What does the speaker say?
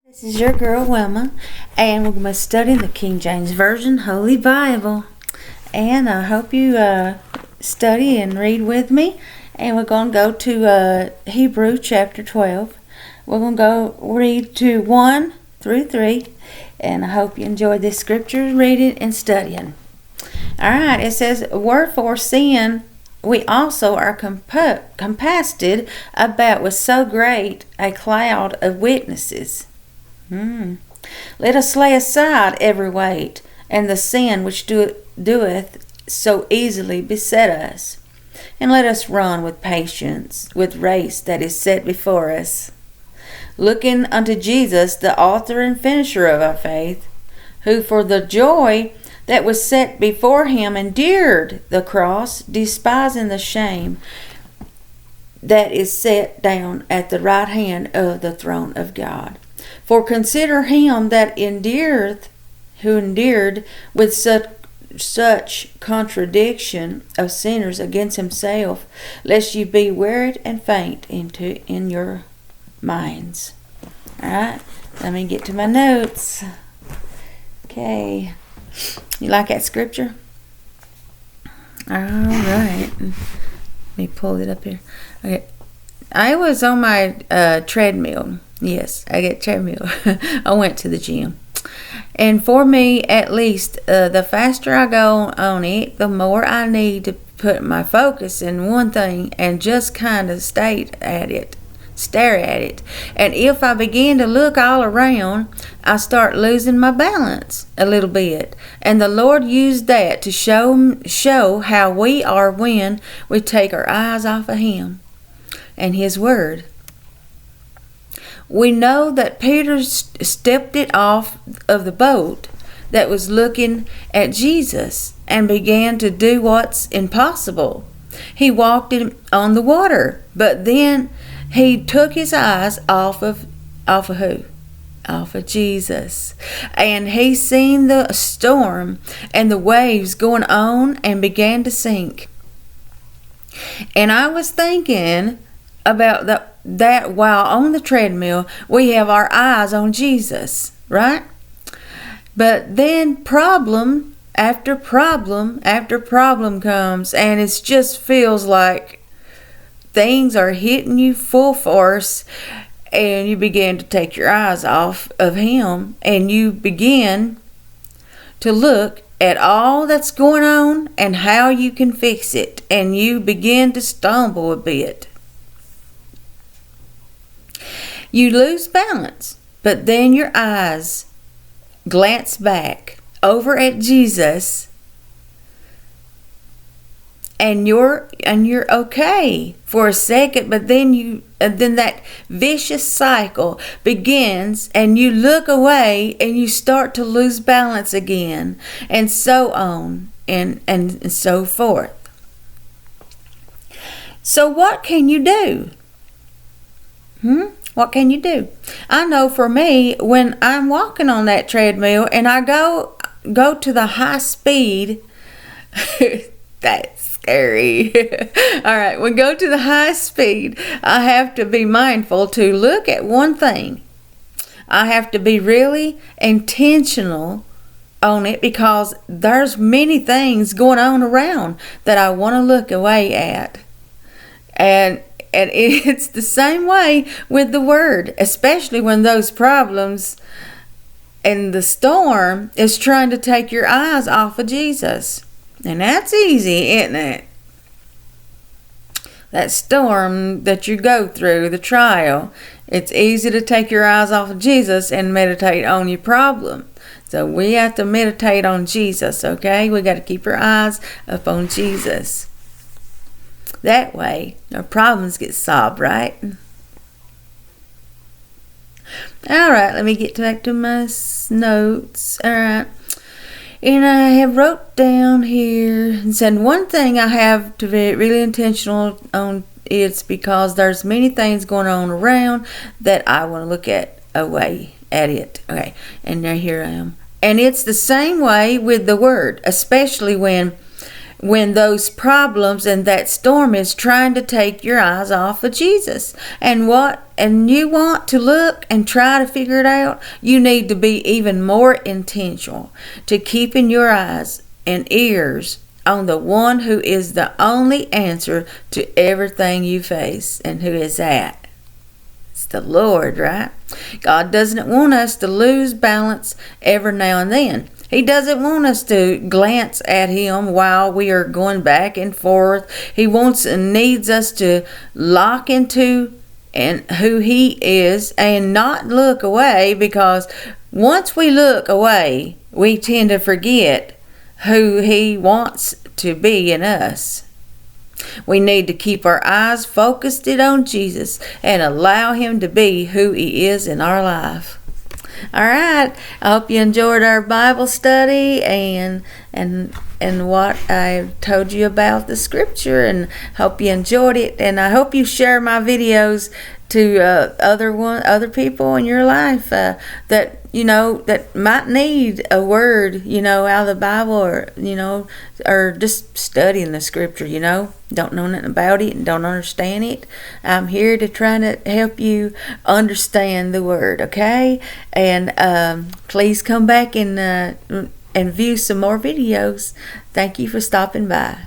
This is your girl Wilma, and we're going to study the King James Version Holy Bible. And I hope you study and read with me. And we're going to go to Hebrew chapter 12. We're going to go read to 1 through 3. And I hope you enjoy this scripture, reading and studying. Alright, it says, "Wherefore seeing we also are compassed about with so great a cloud of witnesses. Let us lay aside every weight, and the sin which doeth so easily beset us, and let us run with patience with race that is set before us, looking unto Jesus, the author and finisher of our faith, who for the joy that was set before him endured the cross, despising the shame, that is set down at the right hand of the throne of God. For consider him that endured with such contradiction of sinners against himself, lest you be wearied and faint in your minds." Alright, let me get to my notes. Okay. You like that scripture? Alright. Let me pull it up here. Okay. I was on my treadmill. Yes, I get treadmill. I went to the gym. And for me, at least, the faster I go on it, the more I need to put my focus in one thing and just kind of stare at it. And if I begin to look all around, I start losing my balance a little bit. And the Lord used that to show how we are when we take our eyes off of Him and His Word. We know that Peter stepped it off of the boat that was looking at Jesus and began to do what's impossible. He walked on the water, but then he took his eyes off of who? Off of Jesus. And he seen the storm and the waves going on and began to sink. And I was thinking about that while on the treadmill, we have our eyes on Jesus, right? But then problem after problem after problem comes, and it just feels like things are hitting you full force, and you begin to take your eyes off of Him, and you begin to look at all that's going on and how you can fix it, and you begin to stumble a bit. You lose balance, but then your eyes glance back over at Jesus, and you're okay for a second, but then that vicious cycle begins, and you look away and you start to lose balance again, and so on and so forth. So what can you do? What can you do? I know for me, when I'm walking on that treadmill and I go to the high speed, that's scary. All right, when go to the high speed, I have to be mindful to look at one thing. I have to be really intentional on it, because there's many things going on around that I want to look away at. And it's the same way with the Word, especially when those problems and the storm is trying to take your eyes off of Jesus. And that's easy, isn't it? That storm that you go through, the trial, it's easy to take your eyes off of Jesus and meditate on your problem. So we have to meditate on Jesus, okay? We got to keep our eyes up on Jesus. That way, our problems get solved, right? Alright, let me get back to my notes. Alright. And I have wrote down here and said one thing I have to be really intentional on. It's because there's many things going on around that I want to look at away at it. Okay, and now here I am. And it's the same way with the Word, especially when when those problems and that storm is trying to take your eyes off of Jesus. And you want to look and try to figure it out, you need to be even more intentional to keeping your eyes and ears on the one who is the only answer to everything you face. And who is that? It's the Lord, right? God doesn't want us to lose balance every now and then. He doesn't want us to glance at Him while we are going back and forth. He wants and needs us to lock into and who He is and not look away, because once we look away, we tend to forget who He wants to be in us. We need to keep our eyes focused on Jesus and allow Him to be who He is in our life. All right. I hope you enjoyed our Bible study and what I told you about the scripture, and hope you enjoyed it. And I hope you share my videos to other people in your life that that might need a word out of the Bible, or just studying the scripture. Don't know nothing about it and don't understand it. I'm here to try to help you understand the word. Okay, and please come back and view some more videos. Thank you for stopping by.